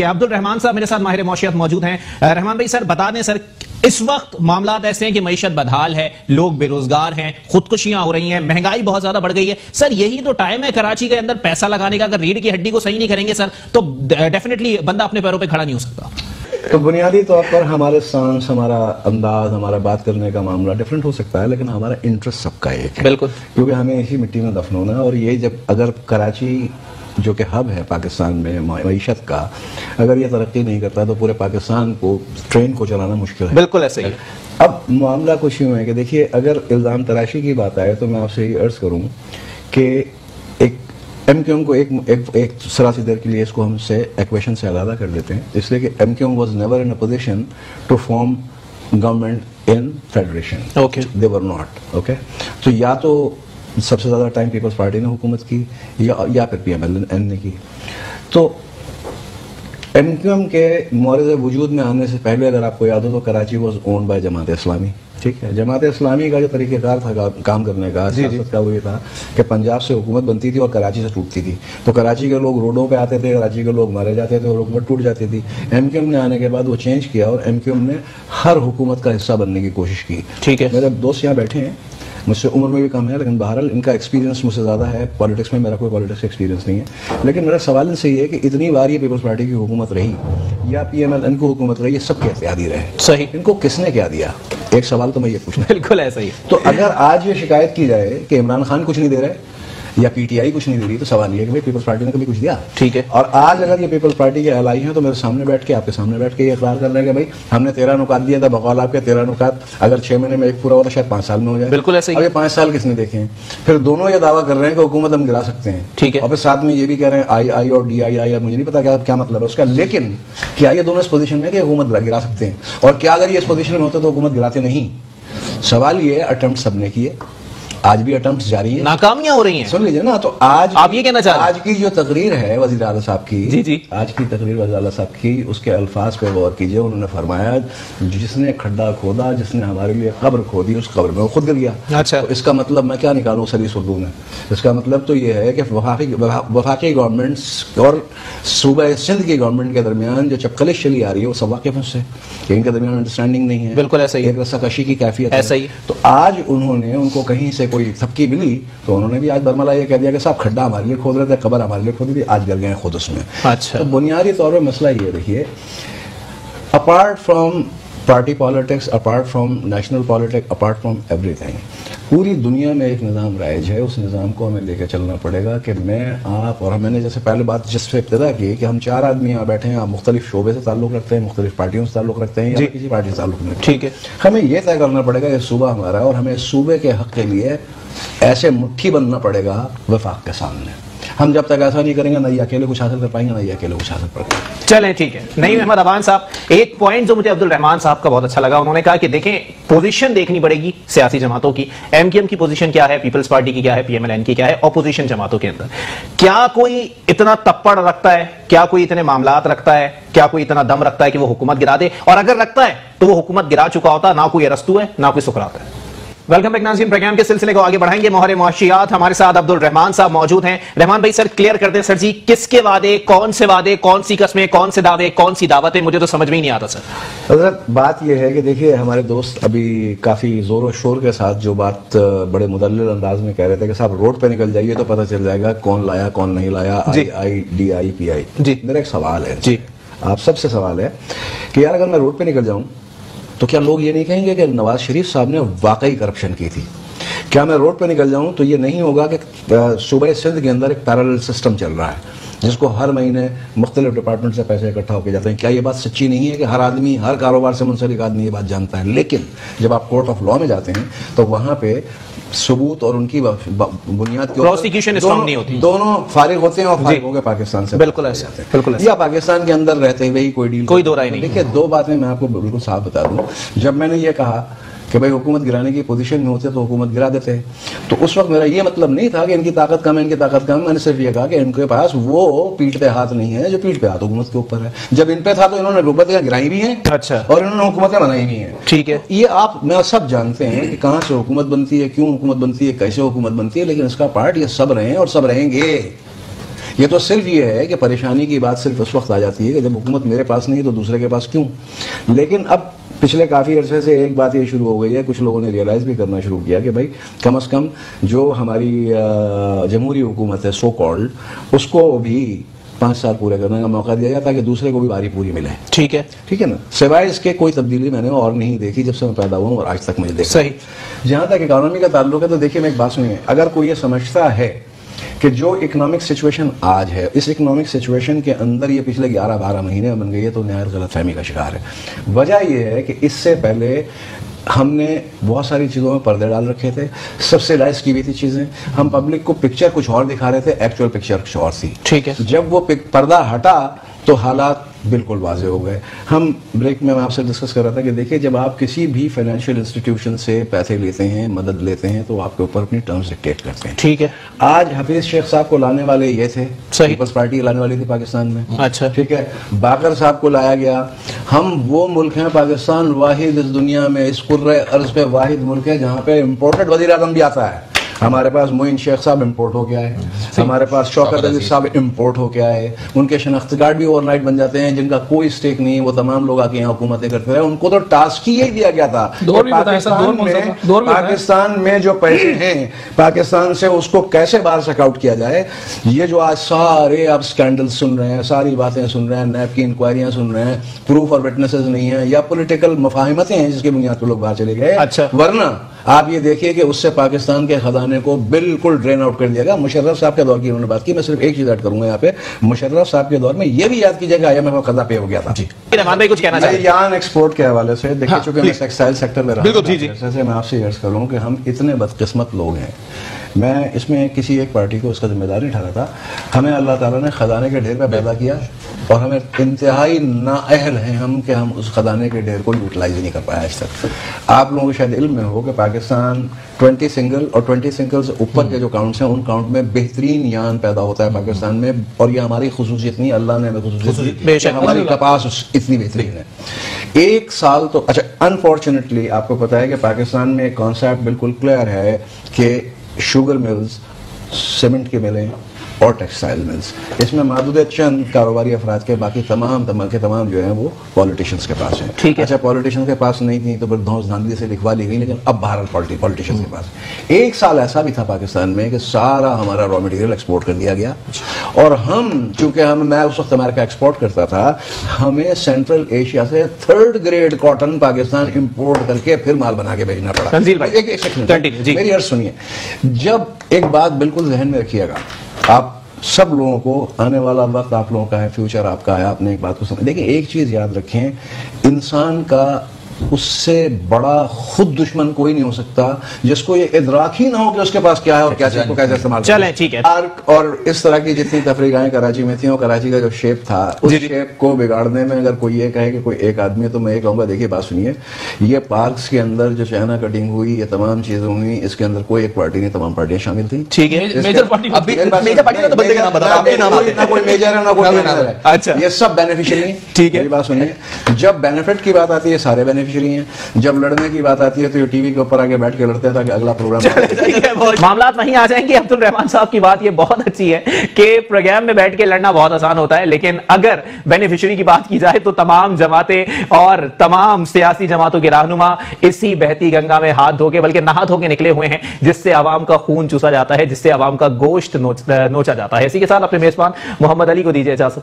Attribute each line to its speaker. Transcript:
Speaker 1: ہے. عبد الرحمان صاحب میرے ساتھ ماہر معاشیات موجود ہیں. رحمان بھائی سر بتا دیں سر, اس وقت معاملات ایسے ہیں کہ معیشت بدحال ہے, لوگ بے روزگار ہیں, خودکشیاں ہو رہی ہیں, مہنگائی بہت زیادہ بڑھ گئی ہے. سر یہی تو ٹائم ہے کراچی کے اندر پیسہ لگانے کا. اگر ریڑھ کی ہڈی کو صحیح نہیں کریں گے سر تو ڈیفینیٹلی بندہ اپنے پیروں پہ کھڑا نہیں ہو سکتا.
Speaker 2: تو بنیادی طور پر ہمارے سانس, ہمارا انداز, ہمارا بات کرنے کا معاملہ ڈفرینٹ ہو سکتا ہے, لیکن ہمارا انٹرسٹ سب کا ایک ہے.
Speaker 1: بالکل,
Speaker 2: کیونکہ ہمیں اسی مٹی میں دفن ہونا ہے. اور یہ جب اگر کراچی جو کہ ہب ہے پاکستان میں معیشت کا, اگر یہ ترقی نہیں کرتا تو پورے پاکستان کو ٹرین کو چلانا مشکل ہے.
Speaker 1: بالکل ایسے ہی.
Speaker 2: اب معاملہ کچھ یوں ہے کہ دیکھیے, اگر الزام تراشی کی بات آئے تو میں آپ سے یہ عرض کروں کہ ایک ایم کیو ایم کو ایک سراسی دیر کے لیے اس کو ہم سے ایکویشن سے علیحدہ کر دیتے ہیں, اس لیے کہ M Q M was never in a position to form government in federation. They were not. Okay, تو یا تو سب سے زیادہ ٹائم پیپلز پارٹی نے حکومت کی یا پھر پی ایم ایل این نے کی. تو ایم کیو ایم کے مورد وجود میں آنے سے پہلے اگر آپ کو یاد ہو تو Karachi was owned by Jamaat Islami. ٹھیک ہے, جماعت اسلامی کا جو طریقہ کار تھا کام کرنے کا, سیاست کا, وہ یہ تھا کہ پنجاب سے حکومت بنتی تھی اور کراچی سے ٹوٹتی تھی. تو کراچی کے لوگ روڈوں پہ آتے تھے, کراچی کے لوگ مارے جاتے تھے اور حکومت ٹوٹ جاتی تھی. ایم کیو ایم نے آنے کے بعد وہ چینج کیا اور ایم کیو ایم نے ہر حکومت کا حصہ بننے کی کوشش کی.
Speaker 1: ٹھیک ہے,
Speaker 2: میرے دوست یہاں بیٹھے ہیں, مجھ سے عمر میں بھی کم ہے, لیکن بہرحال ان کا ایکسپیرینس مجھ سے زیادہ ہے. پالیٹکس میں میرا کوئی پالیٹکس ایکسپیرینس نہیں ہے, لیکن میرا سوال ان سے یہ ہے کہ اتنی بار یہ پیپلز پارٹی کی حکومت رہی یا پی ایم ایل این کو حکومت رہی, یہ سب کے اتحادی رہے.
Speaker 1: صحیح,
Speaker 2: ان کو کس نے کیا دیا؟ ایک سوال تو میں یہ پوچھنا.
Speaker 1: بالکل ایسا ہی.
Speaker 2: تو اگر آج یہ شکایت کی جائے کہ عمران خان کچھ نہیں دے رہے یا پی ٹی آئی کچھ نہیں دے رہی, تو سوال یہ ہے کہ بھائی پیپلز پارٹی نے کبھی کچھ دیا؟
Speaker 1: ٹھیک ہے,
Speaker 2: اور آج اگر یہ پیپلز پارٹی کے الائی ہیں تو میرے سامنے بیٹھ کے, آپ کے سامنے بیٹھ کے یہ اقرار کر رہے ہیں کہ بھائی ہم نے 13 نکات دیا تھا, بقول آپ کے 13 نکات اگر 6 مہینے میں ایک پورا ہوتا شاید 5 سال میں ہو جائے.
Speaker 1: بالکل ایسے ہی.
Speaker 2: اب یہ 5 سال کس نے دیکھے ہیں؟ پھر دونوں یہ دعویٰ کر رہے ہیں کہ حکومت ہم گرا سکتے ہیں.
Speaker 1: ٹھیک ہے,
Speaker 2: اور پھر ساتھ میں یہ بھی کہہ رہے ہیں آئی اور ڈی آئی, مجھے نہیں پتا کیا مطلب ہے اس کا, لیکن کیا یہ دونوں اس پوزیشن میں کہ حکومت گرا سکتے ہیں؟ اور کیا اگر یہ اس پوزیشن میں ہوتے تو حکومت گراتے نہیں؟ سوال یہ ہے, اٹمپٹ سب نے کیے, آج بھی اٹمپٹس جاری ہیں,
Speaker 1: ناکامیاں ہو رہی ہیں.
Speaker 2: سن لیجیے نا. تو آج
Speaker 1: آپ یہ کہنا چاہ رہے ہیں,
Speaker 2: آج کی جو تقریر ہے وزیر اعلیٰ صاحب کی,
Speaker 1: جی جی,
Speaker 2: آج کی تقریر وزیر اعلیٰ صاحب کی, اس کے الفاظ پہ غور کیجیے. انہوں نے فرمایا جس نے کھڈا کھودا, جس نے ہمارے لیے قبر کھودی, اس قبر میں وہ خود گر گیا.
Speaker 1: اچھا,
Speaker 2: اس کا مطلب میں کیا نکالوں سلیس اردو میں؟ اس کا مطلب تو یہ ہے کہ وفاقی گورنمنٹس اور صوبہ سندھ کی گورنمنٹ کے درمیان جو چپکلش چلی آ رہی ہے وہ سب واقف سے, کہ ان کے درمیان انڈرسٹینڈنگ نہیں ہے.
Speaker 1: بالکل ایسا ہی,
Speaker 2: ایک رسہ کشی کی کیفیت
Speaker 1: ایسا ہی.
Speaker 2: تو آج انہوں نے ان کو کہیں سے کوئی تھپکی ملی تو انہوں نے بھی آج برملا یہ کہہ دیا کہ صاحب کھڈا ہمارے لیے کھود رہے تھے, قبر ہمارے لیے کھودی تھی, آج گر گئے خود اس میں.
Speaker 1: اچھا,
Speaker 2: تو بنیادی طور پہ مسئلہ یہ دیکھیے, apart from party politics, apart from national politics, apart from every thing, پوری دنیا میں ایک نظام رائج ہے. اس نظام کو ہمیں لے کے چلنا پڑے گا کہ میں, آپ اور میں نے جیسے پہلے بات جس سے ابتدا کی کہ ہم 4 آدمی یہاں بیٹھے ہیں, آپ مختلف شعبے سے تعلق رکھتے ہیں, مختلف پارٹیوں سے تعلق رکھتے ہیں, یا کسی پارٹی سے تعلق نہیں.
Speaker 1: ٹھیک ہے,
Speaker 2: ہمیں یہ طے کرنا پڑے گا کہ صوبہ ہمارا ہے اور ہمیں صوبے کے حق کے لیے ایسے مٹھی بننا پڑے گا وفاق کے سامنے. ہم جب تک ایسا نہیں کریں گے نہ یہ اکیلے کچھ حاصل کر پائیں گے, نہ یہ اکیلے کچھ حاصل کر پائیں گے.
Speaker 1: چلیں ٹھیک ہے. نعیم احمد افغان صاحب, ایک پوائنٹ جو مجھے عبد الرحمان صاحب کا بہت اچھا لگا, انہوں نے کہا کہ دیکھیں پوزیشن دیکھنی پڑے گی سیاسی جماعتوں کی. ایم کیو ایم کی پوزیشن کیا ہے, پیپلز پارٹی کی کیا ہے, پی ایم ایل این کی کیا ہے, اپوزیشن جماعتوں کے اندر کیا کوئی اتنا تپڑ رکھتا ہے, کیا کوئی اتنے معاملات رکھتا ہے, کیا کوئی اتنا دم رکھتا ہے کہ وہ حکومت گرا دے؟ اور اگر رکھتا ہے تو وہ حکومت گرا چکا ہوتا, نہ کوئی ارسطو ہے نہ کوئی سقراط ہے. ویلکم بیک ناظرین, پروگرام کے سلسلے کو آگے بڑھائیں گے. ماہر معاشیات ہمارے ساتھ عبد الرحمان صاحب موجود ہیں. رحمان بھائی سر کلیئر کر دیں سر جی, کس کے وعدے, کون سے وعدے, کون سی قسمیں, کون سے دعوے, کون سی دعوتیں, مجھے تو سمجھ میں ہی نہیں آتا سر.
Speaker 2: حضرت بات یہ ہے کہ دیکھیے ہمارے دوست ابھی کافی زور و شور کے ساتھ جو بات بڑے مدلل انداز میں کہہ رہے تھے کہ صاحب روڈ پہ نکل جائیے تو پتہ چل جائے گا کون لایا کون نہیں لایا, آئی ڈی آئی پی آئی.
Speaker 1: جی,
Speaker 2: میرا ایک سوال ہے
Speaker 1: جی,
Speaker 2: آپ سب سے سوال ہے کہ یار اگر میں روڈ پہ نکل جاؤں تو کیا لوگ یہ نہیں کہیں گے کہ نواز شریف صاحب نے واقعی کرپشن کی تھی؟ کیا میں روڈ پہ نکل جاؤں تو یہ نہیں ہوگا کہ صوبہ سندھ کے اندر ایک پیرالل سسٹم چل رہا ہے جس کو ہر مہینے مختلف ڈپارٹمنٹ سے پیسے اکٹھا ہو کے جاتے ہیں؟ کیا یہ بات سچی نہیں ہے کہ ہر آدمی, ہر کاروبار سے منسلک آدمی یہ بات جانتا ہے, لیکن جب آپ کورٹ آف لا میں جاتے ہیں تو وہاں پہ ثبوت اور ان کی بنیاد کے
Speaker 1: پروسیکیوشن اسٹرانگ نہیں ہوتی,
Speaker 2: دونوں فارغ ہوتے ہیں اور فارغ ہو کے پاکستان سے
Speaker 1: بالکل ایسا, بالکل
Speaker 2: یا پاکستان کے اندر رہتے ہوئے کوئی ڈیل,
Speaker 1: کوئی دو رائے نہیں.
Speaker 2: دیکھیے 2 باتیں میں آپ کو بالکل صاف بتا دوں. جب میں نے یہ کہا کہ بھائی حکومت گرانے کی پوزیشن میں ہوتے تو حکومت گرا دیتے, تو اس وقت میرا یہ مطلب نہیں تھا کہ ان کی طاقت کم ہے, ان کی طاقت کم. میں نے صرف یہ کہا کہ ان کے پاس وہ پیٹھ پہ ہاتھ نہیں ہے جو پیٹھ پہ ہاتھ حکومت کے اوپر ہے. جب ان پہ تھا تو انہوں نے حکومتیں گرائی بھی ہیں,
Speaker 1: اچھا,
Speaker 2: اور انہوں نے حکومتیں بنائی بھی ہیں.
Speaker 1: ٹھیک ہے,
Speaker 2: یہ آپ میں سب جانتے ہیں کہ کہاں سے حکومت بنتی ہے, کیوں حکومت بنتی ہے, کیسے حکومت بنتی ہے, لیکن اس کا پارٹ یہ سب رہے ہیں اور سب رہیں گے. یہ تو صرف یہ ہے کہ پریشانی کی بات صرف اس وقت آ جاتی ہے کہ جب حکومت میرے پاس نہیں تو دوسرے کے پاس کیوں. لیکن اب پچھلے کافی عرصے سے ایک بات یہ شروع ہو گئی ہے, کچھ لوگوں نے ریئلائز بھی کرنا شروع کیا کہ بھائی کم از کم جو ہماری جمہوری حکومت ہے سو کالڈ, اس کو بھی 5 سال پورے کرنے کا موقع دیا جائے تاکہ دوسرے کو بھی باری پوری ملے. ٹھیک ہے نا. سوائے اس کے کوئی تبدیلی میں نے اور نہیں دیکھی جب سے میں پیدا ہوا ہوں اور آج تک مجھے دیکھا. صحیح. جہاں تک اکانومی کا تعلق ہے تو دیکھیے میں ایک بات سنیے, اگر کوئی یہ سمجھتا ہے کہ جو اکنامک سچویشن آج ہے, اس اکنامک سچویشن کے اندر یہ پچھلے 11-12 مہینے بن گئی ہے, تو نہایت غلط فہمی کا شکار ہے. وجہ یہ ہے کہ اس سے پہلے ہم نے بہت ساری چیزوں میں پردے ڈال رکھے تھے, سبسیڈائز کی ہوئی تھی چیزیں, ہم پبلک کو پکچر کچھ اور دکھا رہے تھے, ایکچوئل پکچر کچھ اور تھی. ٹھیک ہے. جب وہ پردہ ہٹا تو حالات بالکل واضح ہو گئے. ہم بریک میں آپ سے ڈسکس کر رہا تھا کہ دیکھیں جب آپ کسی بھی فائنینشیل انسٹیٹیوشن سے پیسے لیتے ہیں, مدد لیتے ہیں, تو آپ کے اوپر اپنی ٹرمز ڈکٹیٹ کرتے ہیں. ٹھیک ہے. آج حفیظ شیخ صاحب کو لانے والے یہ تھے, پیپلز پارٹی لانے والی تھی پاکستان میں. اچھا. ٹھیک ہے. باقر صاحب کو لایا گیا. ہم وہ ملک ہیں, پاکستان واحد اس دنیا میں, اس کرۂ ارض پہ واحد ملک ہے جہاں پہ امپورٹڈ وزیر اعظم بھی آتا ہے. ہمارے پاس معین شیخ صاحب امپورٹ ہو کے آئے, ہمارے پاس شوکت عزیز صاحب امپورٹ ہو کے آئے, ان کے شناخت کارڈ بھی اوور نائٹ بن جاتے ہیں, جن کا کوئی اسٹیک نہیں, وہ تمام لوگ آ کے یہاں حکومتیں کرتے رہے. ان کو تو ٹاسک ہی یہی دیا گیا تھا پاکستان میں جو پیسے ہیں پاکستان سے اس کو کیسے باہر سیک آؤٹ کیا جائے. یہ جو آج سارے آپ اسکینڈل سن رہے ہیں, ساری باتیں سن رہے ہیں, نیب کی انکوائریاں سن رہے ہیں, پروف اور وٹنسز نہیں ہیں, یا پولیٹیکل مفاہمتیں ہیں جس کی بنیاد پر لوگ باہر چلے گئے. ورنہ آپ یہ دیکھیے کہ اس سے پاکستان کے خزانے کو بالکل ڈرین آؤٹ کر دیا گا. مشرف صاحب کے دور کی انہوں نے بات کی, میں صرف ایک چیز ایڈ کروں گا یہاں پہ. مشرف صاحب کے دور میں یہ بھی یاد کیجیے گا IMF کا قضا پے ہو گیا تھا. رحمان بھائی کچھ کہنا چاہیے یان ایکسپورٹ کے حوالے سے. دیکھیے چونکہ میں ٹیکسٹائل سیکٹر میں رہا ہوں, میں آپ سے عرض کروں کہ ہم اتنے بدقسمت لوگ ہیں. میں اس میں کسی ایک پارٹی کو اس کا ذمہ دار نہیں ٹھہرا تھا. ہمیں اللہ تعالیٰ نے خزانے کے ڈھیر پہ پیدا کیا, اور ہمیں انتہائی نااہل ہیں ہم کہ ہم اس خزانے کے ڈھیر کو یوٹیلائز نہیں کر پائے آج تک. آپ لوگوں کو شاید علم میں ہو کہ پاکستان 20 سنگل اور 20 سنگل سے اوپر کے جو کاؤنٹس ہیں ان کاؤنٹ میں بہترین یان پیدا ہوتا ہے پاکستان میں, اور یہ ہماری خصوصیت نہیں, اللہ نے ہمیں خصوصیت دی, ہماری کپاس اتنی بہترین ہے. ایک سال تو اچھا انفارچونیٹلی آپ کو پتا ہے کہ پاکستان میں ایک کانسیپٹ بالکل کلیئر ہے کہ شوگر ملز, سیمنٹ کے ملیں اور ٹیکسٹائل ملز, اس میں محدود چند کاروباری افراد کے, باقی تمام جو ہیں وہ پولیٹیشنز کے پاس ہیں. اچھا پولیٹیشنز کے پاس نہیں تھی تو پھر دھوس دھاندلی سے لکھوا لی گئی, لیکن اب بہرحال پولیٹیشنز کے پاس. ایک سال ایسا بھی تھا پاکستان میں کہ سارا ہمارا را مٹیریل ایکسپورٹ کر دیا گیا, اور ہم چونکہ میں اس وقت امریکہ ایکسپورٹ کرتا تھا, ہمیں سینٹرل ایشیا سے 3rd grade cotton Pakistan import کر کے پھر مال بنا کے بھیجنا پڑا. میری عرض سنیے, جب ایک بات بالکل ذہن میں رکھیے گا, آپ سب لوگوں کو, آنے والا وقت آپ لوگوں کا ہے, فیوچر آپ کا ہے, آپ نے ایک بات کو سمجھ. دیکھیں ایک چیز یاد رکھیں, انسان کا اس سے بڑا خود دشمن کوئی نہیں ہو سکتا جس کو یہ ادراک ہی نہ ہو کہ اس کے پاس کیا ہے اور کیا چیز کو کیسے استعمال کرنا. چلیں ٹھیک ہے. اور اس طرح کی جتنی تفریحیں کراچی میں تھیں, اور کراچی کا جو شیپ تھا, اس شیپ کو بگاڑنے میں اگر کوئی یہ کہے کہ کوئی ایک آدمی ہے, تو میں یہ کہوں گا دیکھیے بات سنیے, یہ پارکس کے اندر جو چائنا کٹنگ ہوئی, یہ تمام چیزیں ہوئی, اس کے اندر کوئی ایک پارٹی نہیں, تمام پارٹیاں شامل تھیں. ٹھیک ہے. میجر پارٹی نہ کوئی میجر ہے نہ کوئی مینر ہے. اچھا یہ سب بینیفیشری ہیں. ٹھیک ہے. بات سنیے, جب بینیفٹ کی بات آتی ہے سارے بینیفیشری ہیں, جب لڑنے کی بات آتی ہے تو یہ ٹی وی کے اوپر آگے بیٹھ کے لڑتے ہیں تاکہ اگلا پروگرام.
Speaker 1: معاملات وہیں آ جائیں گے. عبد الرحمان صاحب کی بات یہ بہت اچھی ہے کہ پروگرام میں بیٹھ کے لڑنا بہت آسان ہوتا ہے, لیکن اگر بینیفیشری کی بات کی جائے تو تمام جماعتیں اور تمام سیاسی جماعتوں کے رہنما اسی بہتی گنگا میں ہاتھ دھو کے, بلکہ نہا دھو کے نکلے ہوئے ہیں, جس سے عوام کا خون چوسا جاتا ہے, جس سے عوام کا گوشت نوچا جاتا ہے. اسی کے ساتھ اپنے میزبان محمد علی کو دیجیے اجازت.